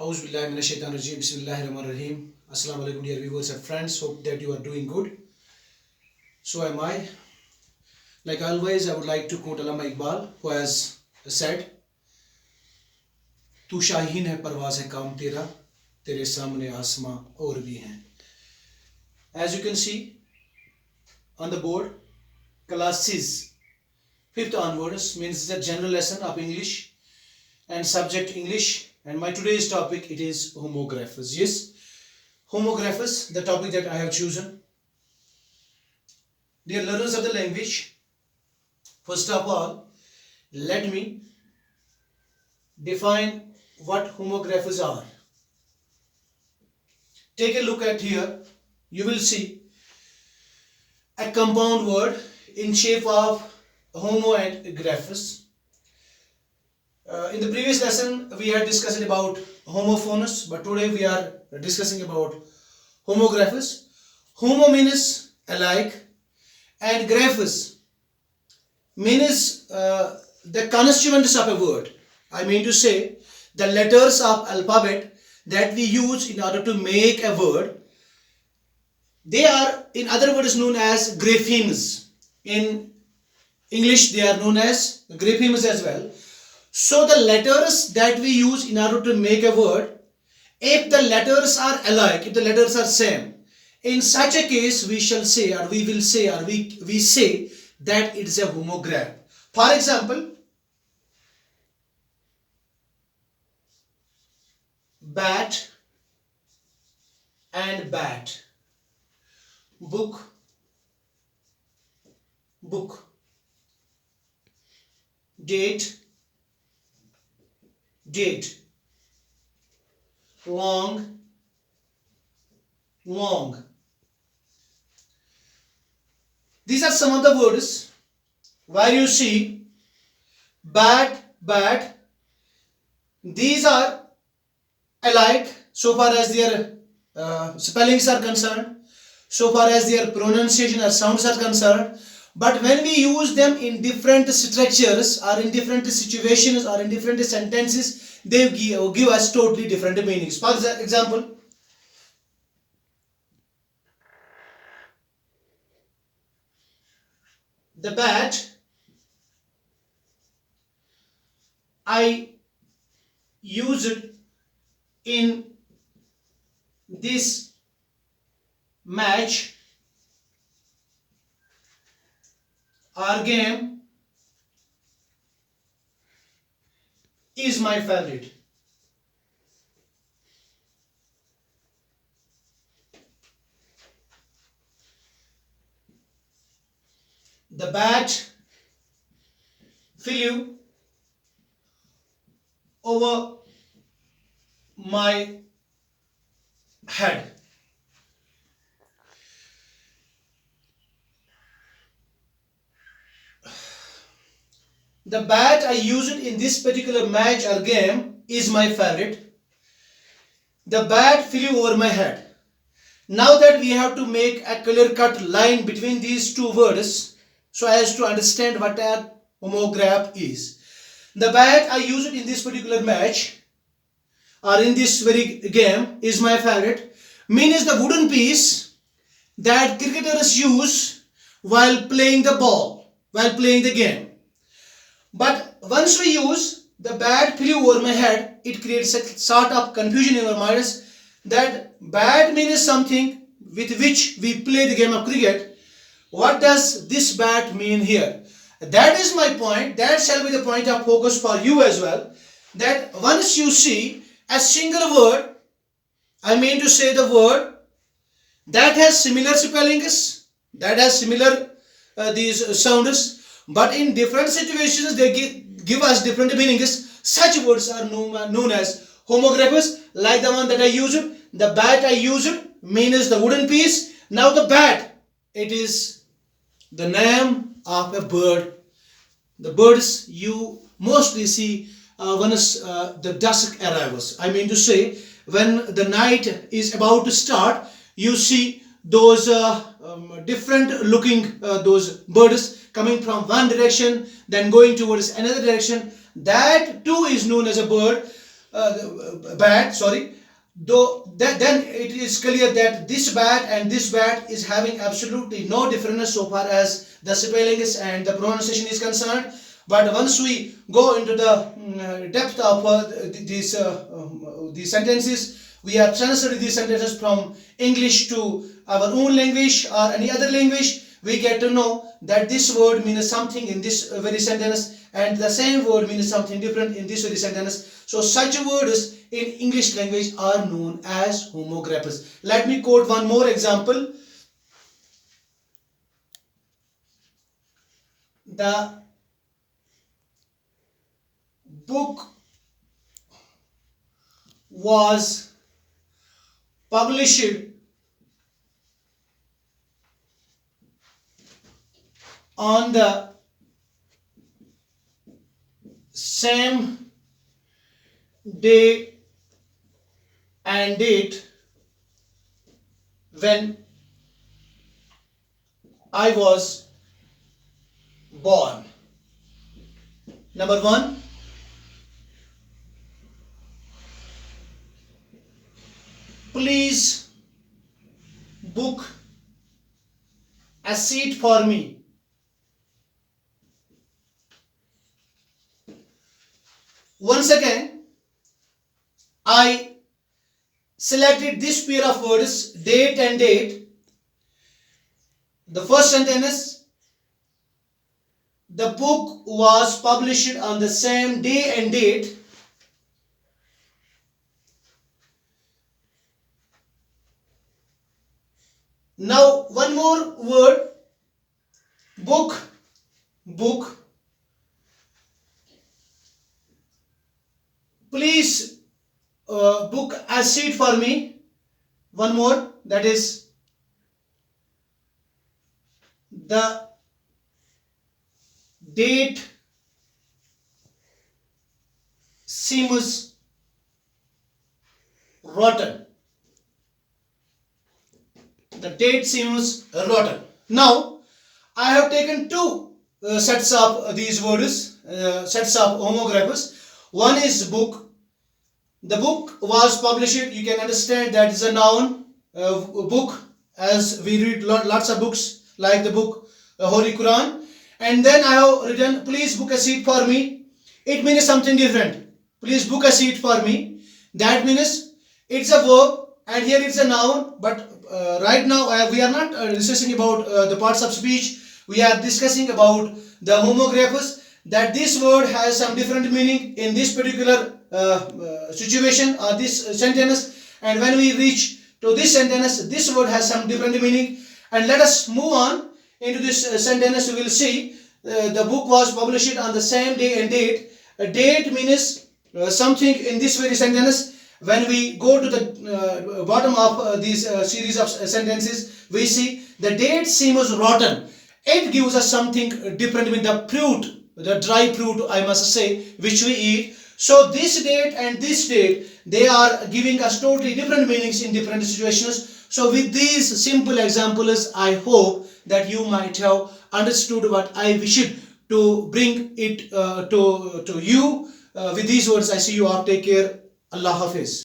Auzubillahiminashaitanirrajim. Bismillahirrahmanirrahim. Assalamu alaikum dear viewers and friends. Hope that you are doing good. So am I. Like always, I would like to quote Allama Iqbal, who has said, "तू शाहीन है परवाज़ है काम तेरा, तेरे सामने आसमां और भी हैं." As you can see on the board, classes 5th onwards means the general lesson of English and subject English, and my today's topic it is homographers. Yes, homographers, the topic that I have chosen. Dear learners of the language, first of all, let me define what homographers are. Take a look at here. You will see a compound word in shape of homo and graphus. In the previous lesson, we had discussed about homophonous, but today we are discussing about homographers. Homo means alike, and graphus means the constituents of a word. I mean to say, the letters of alphabet that we use in order to make a word. They are, in other words, known as graphemes. In English, they are known as graphemes as well. So the letters that we use in order to make a word, if the letters are alike, if the letters are same, in such a case we shall say, or we will say, or we say that it is a homograph. For example, bat and bat, book, book, date, date, long, long. These are some of the words where you see bat, bat. These are alike so far as their spellings are concerned, so far as their pronunciation or sounds are concerned. But when we use them in different structures or in different situations or in different sentences, they give us totally different meanings. For example, the bat, I use it in this match or game is my favorite. The bat flew over my head. The bat I use it in this particular match or game is my favorite. The bat flew over my head. Now that we have to make a clear-cut line between these two words so as to understand what a homograph is. The bat I use it in this particular match or in this very game is my favorite means the wooden piece that cricketers use while playing the ball, while playing the game. But once we use the bat flew over my head, it creates a sort of confusion in our minds that bat means something with which we play the game of cricket. What does this bat mean here? That is my point. That shall be the point of focus for you as well. That once you see a single word, I mean to say the word that has similar spellings, that has similar these sounds, but in different situations they give us different meanings. Such words are known as homographers, like the one that I used. The bat I used means the wooden piece. Now the bat, it is the name of a bird. The birds you mostly see once the dusk arrives. I mean to say, when the night is about to start, you see those different looking those birds coming from one direction, then going towards another direction. That too is known as a bird. bat, sorry, though then it is clear that this bat and this bat is having absolutely no difference so far as the spelling is and the pronunciation is concerned. But once we go into the depth of these sentences, we are translating these sentences from English to our own language or any other language, we get to know that this word means something in this very sentence and the same word means something different in this very sentence. So such words in English language are known as homographs. Let me quote one more example. The book was published on the same day and date when I was born. Number one, please book a seat for me. Once again, I selected this pair of words, date and date. The first sentence, the book was published on the same day and date. Now one more word, book, book. Please book a seat for me. One more, that is the date seems rotten. The date seems rotten. Now I have taken two sets of these words, sets of homographs. One is book. The book was published. You can understand that is a noun, book, as we read lots of books like the book Holy Quran. And then I have written, please book a seat for me. It means something different. Please book a seat for me. That means it's a verb and here it's a noun. But right now we are not discussing about the parts of speech. We are discussing about the homographs, that this word has some different meaning in this particular situation or this sentence, and when we reach to this sentence, this word has some different meaning. And let us move on into this sentence. We will see the book was published on the same day and date. A date means something in this very sentence. When we go to the bottom of these series of sentences, we see the date seems rotten. It gives us something different with the fruit, the dry fruit, I must say, which we eat. So this date and this date, they are giving us totally different meanings in different situations. So with these simple examples, I hope that you might have understood what I wished to bring it to you. With these words, I see you off. Take care. Allah Hafiz.